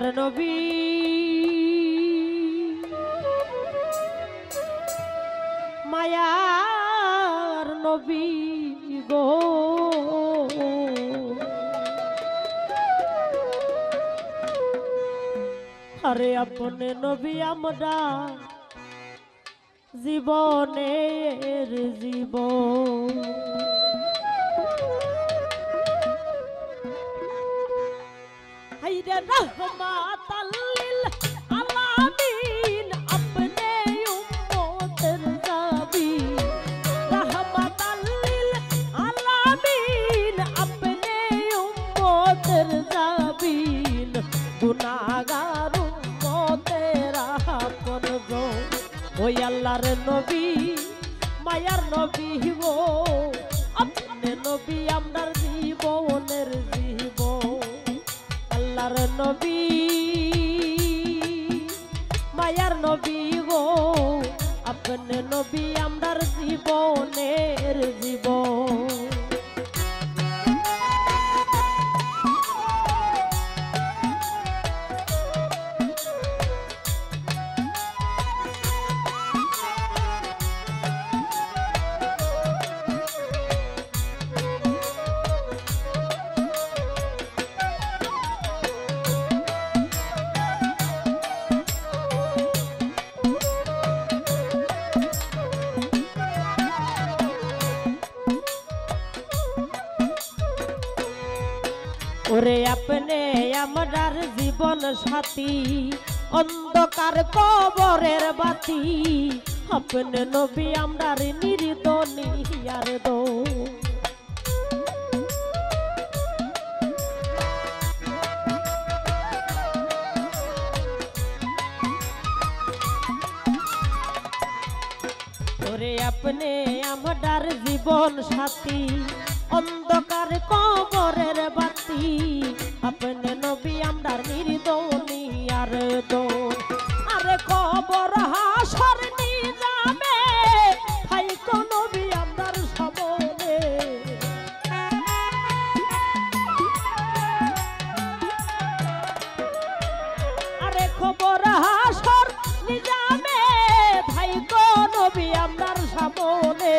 নবী মায়ার নবী গো আরে আপনে নবী আমরা জীবনের জীবন হাইরে রহমাতাল লিল আলামিন আপনে উম্মতের নবী রহমাতাল লিল আলামিন আপনে উম্মতের নবী গুনাহগার উম্মতের আপন গো ওই আল্লাহর নবী মায়ার নবী গো আপনে নবী আমরার জীবনের জীবন আল্লাহর নবী মায়ার নবী গো আপনে নবী আমরার জীবনের জীবন ওরে আপনে আমরার জীবন সাথী অন্ধকার কবরের বাতি আপনে নবী আমরার নির্দনী আর দো ওরে আপনে আমরার জীবন সাথী অন্ধকার কবরের বাতি আপনে নবী আমরার নির্দনী আর দোন আরে কবর হাসর নিজামে থাইকো নবী আমরার সামনে আরে কবর হাসর নিজামে থাইকো নবী আমরার সামনে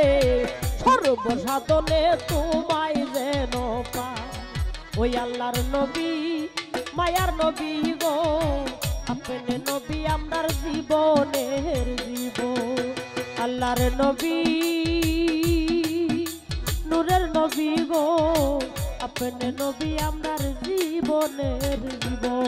সর্বসাধনে তোমায় যেন পাই ওই আল্লাহর নবী মায়ার নবী গো আপনে নবী আমরার জীবনের জীবন আল্লাহর নবী নূরের নবী গো আপনে নবী আমরার জীবনের জীবন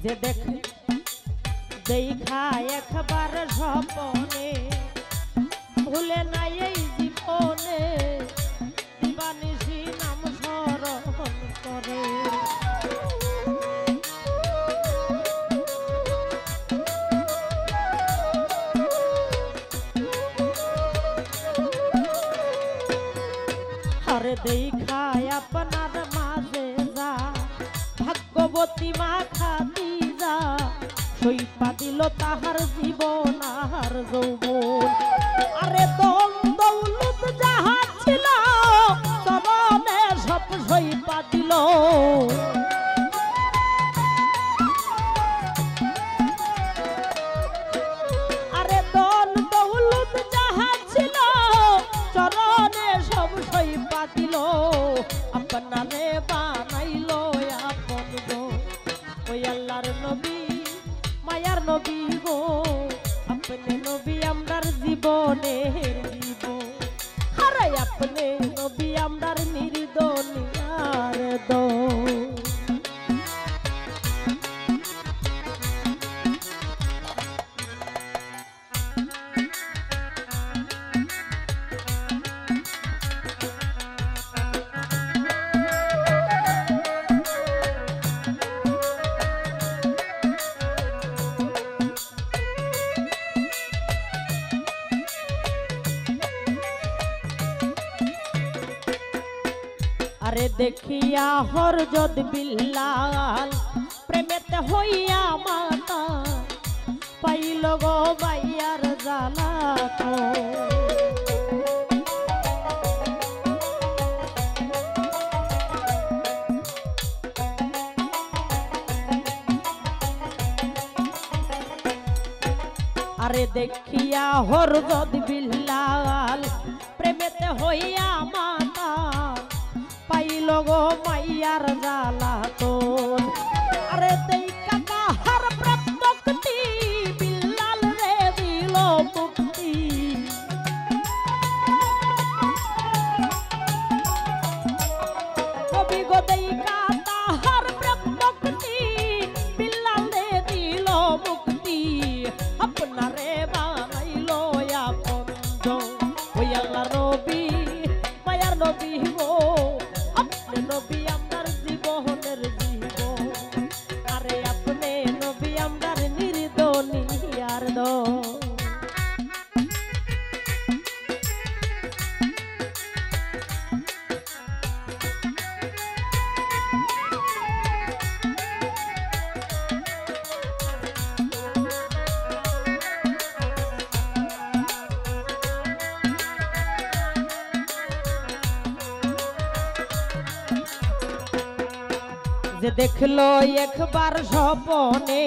যে দেখে দেখা একবার স্বপনে ভুলে নাই এই জীবনে দিবানিশি নাম স্মরণ করে আরে দেখা আপনার মাঝে যা ভাগ্যবতী মা খাদিজা সইপা দিল তাহার জীবন আর যৌবন আরে দম দৌলত যাহা ছিল চরণে সব সইপা দিল আরে দম দৌলত যাহা ছিল চরণে সব সইপা দিল আপনারে বানাইল আপন গো ওই আল্লাহর নবী মায়ার নবী গো আপনে নবী আমরার জীবনের জীবন আরে আপনে নবী আমরার নির্দনী আর দো আরে দেখিয়া হরজত বিল্লাল প্রেমেতে হইয়া মাতা পাইল গো মাইয়ার জ্বালাতো আরে দেখিয়া হরজত বিল্লাল প্রেমেতে হইয়া মাতা পাইল গো মাইয়ার জ্বালাতন আরে দেখা তাহার প্রেম মুক্তি বিল্লাল রে দিল মুক্তি কবি গো দেখা তাহার প্রেম মুক্তি বিল্লাল রে দিল মুক্তি আপনারে বানাইলো আপন ওই আল্লাহ নবী মায়ার নবী গো আপনি নবী আমার জীবনের জীবন আরে আপনি নবী আমার নির্দনী আর দো যে দেখলো একবার স্বপনে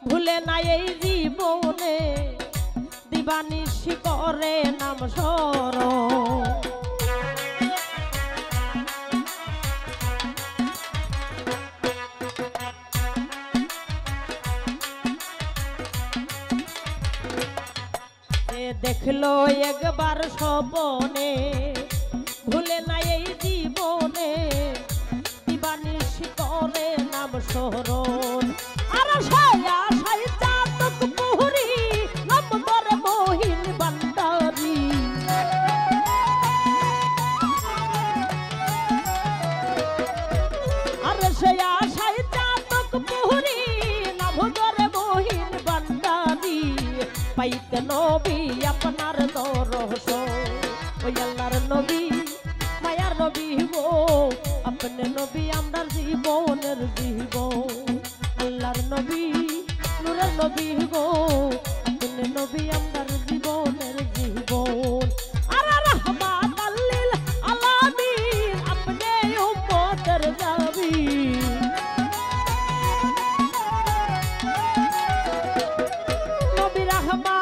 ভুলে না এই জীবনে দিবানিশি করে নাম স্মরণ যে দেখলো একবার স্বপনে ভুলে না এই জীবনে করে নাম স্মরণ আর সায়া সাই চাতক পুহরি নাম করে মহিন বান্দারি আর সায়া সাই চাতক পুহরি নাম করে মহিন বান্দারি পাইতে নবী আপনার দরশন ওই আল্লাহর নবী মায়ার নবী গো আপনি নবী আমার জীবনের জীবন আল্লাহর নবী নূরের নবী গো আপনি নবী আমার জীবনের জীবন আর রহমাত লিল আলামিন আপনি উম্মতের নবী নবী রহমান